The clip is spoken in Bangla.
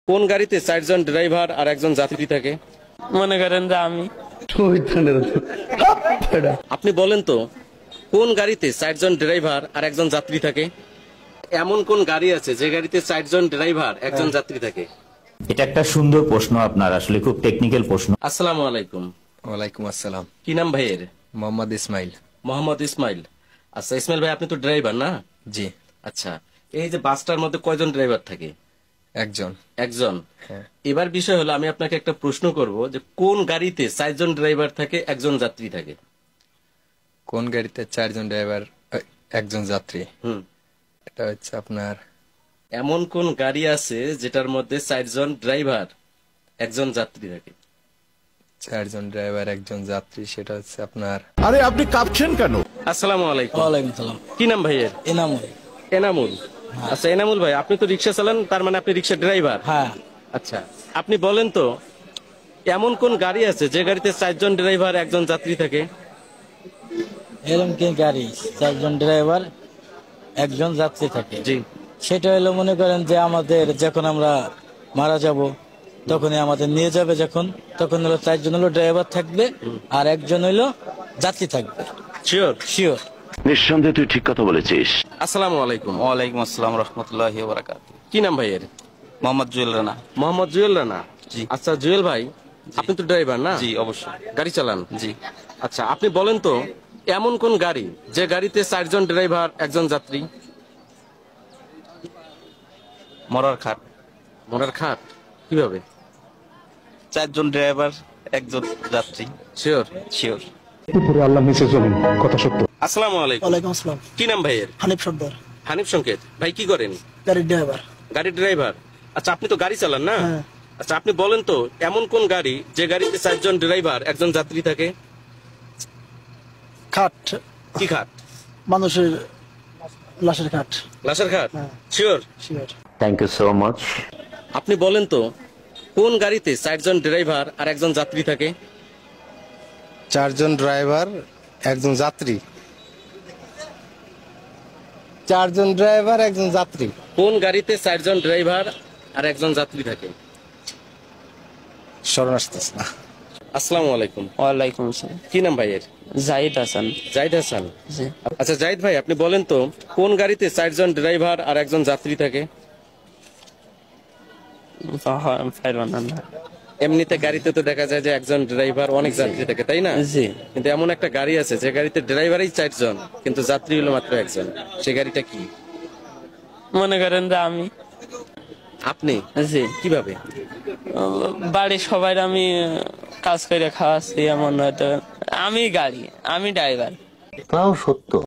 কোন গাড়িতে 4 জন ড্রাইভার আর একজন যাত্রী থাকে? মনে করেন যে আমি। আপনি বলেন তো, কোন গাড়িতে 4 জন ড্রাইভার আর একজন যাত্রী থাকে? এমন কোন গাড়ি আছে যে গাড়িতে 4 জন ড্রাইভার একজন যাত্রী থাকে? এটা একটা সুন্দর প্রশ্ন, আপনার আসলে খুব টেকনিক্যাল প্রশ্ন। আসসালামু আলাইকুম। ওয়ালাইকুম আসসালাম। কি নাম ভাইয়ের? মোহাম্মদ ইসমাইল। মোহাম্মদ ইসমাইল। আচ্ছা ইসমাইল ভাই, আপনি তো ড্রাইভার না? জি। আচ্ছা, এই যে বাসটার মধ্যে কয়জন ড্রাইভার থাকে? একজন। একজন। হ্যাঁ। এবার বিষয় হলো, আমি আপনাকে একটা প্রশ্ন করব যে কোন গাড়িতে 4 জন ড্রাইভার থাকে একজন যাত্রী থাকে? কোন গাড়িতে 4 জন ড্রাইভার একজন যাত্রী? হুম। এটা হচ্ছে আপনার, এমন কোন গাড়ি আছে যেটার মধ্যে 4 জন ড্রাইভার একজন যাত্রী থাকে? 4 জন ড্রাইভার একজন যাত্রী, সেটা হচ্ছে আপনার। আরে আপনি কাঁপছেন কেন? আসসালামু আলাইকুম। ওয়ালাইকুম সালাম। কি নাম ভাইয়ের? এনামুল। এনামুল। আচ্ছা এনামুল ভাই, আপনি তো রিক্সা চালান, তার মানে আপনি রিক্সা ড্রাইভার? হ্যাঁ। আচ্ছা, আপনি বলেন তো, এমন কোন গাড়ি আছে যে গাড়িতে 4 জন ড্রাইভার একজন যাত্রী থাকে? এরকম কি গাড়ি 4 জন ড্রাইভার একজন যাত্রী থাকে? জি। সেটা হলো, মনে করেন যে আমাদের যখন আমরা মারা যাব তখনই আমাদের নিয়ে যাবে, যখন তখন হলো 4 জন হলো ড্রাইভার থাকবে আর একজন হলো যাত্রী থাকবে। শিওর? শিওর। নিঃসন্দেহে তুই ঠিক কথা বলেছিস। আসসালামু আলাইকুম। ওয়ালাইকুম আসসালাম রহমতুল্লাহি ওয়া বারাকাতুহু। কি নাম ভাইয়ের? মোহাম্মদ জুয়েল রানা। মোহাম্মদ জুয়েল রানা। জি। আচ্ছা জুয়েল ভাই, আপনি তো ড্রাইভার না? জি অবশ্যই। গাড়ি চালান? জি। আচ্ছা, আপনি বলেন তো, এমন কোন গাড়ি যে গাড়িতে 4 জন ড্রাইভার একজন যাত্রী? মরার খাট। মরার খাট? কিভাবে? 4 জন ড্রাইভার একজন যাত্রী। শিওর? শিওর। আসসালামু আলাইকুম। ওয়ালাইকুম আসসালাম। কি নাম ভাইয়ের? হানিফ সর্দার। হানিফ সংকেত। ভাই কি করেন? গাড়ির ড্রাইভার। গাড়ির ড্রাইভার। আচ্ছা, আপনি তো গাড়ি চালান না? হ্যাঁ। আচ্ছা, আপনি বলেন তো, এমন কোন গাড়ি যে গাড়িতে 4 জন ড্রাইভার একজন যাত্রী থাকে? খাট। কি খাট? মানুষের লাশের খাট। লাশের খাট? হ্যাঁ। Sure? Sure. Thank you so much. আপনি বলেন তো, কোন গাড়িতে 4 জন ড্রাইভার আর একজন যাত্রী থাকে? 4 জন ড্রাইভার একজন যাত্রী। 4 জন ড্রাইভার একজন যাত্রী। কোন গাড়িতে 4 জন ড্রাইভার আর একজন যাত্রী থাকে? স্মরণ আসতেছে না। আসসালামু আলাইকুম। ওয়ালাইকুম আসসালাম। কি নাম ভাইয়ের? জাহিদ হাসান। জাহিদ হাসান। জি। আচ্ছা জাহিদ ভাই, আপনি বলেন তো, কোন গাড়িতে 4 জন ড্রাইভার আর একজন যাত্রী থাকে? এমনিতে গাড়িতে তো দেখা যায় যে একজন ড্রাইভার অনেক যাত্রী থাকে, তাই না? জি। কিন্তু এমন একটা গাড়ি আছে যে গাড়িতে ড্রাইভারই 4 জন কিন্তু যাত্রী হলো মাত্র একজন, সেই গাড়িটা কি? মনে করেন যে আমি। আপনি? জি। কিভাবে? বাড়ির সবাই আমি কাজ করে খাওয়াচ্ছি, এমন হয়তো আমি গাড়ি, আমি ড্রাইভার। তাও সত্য।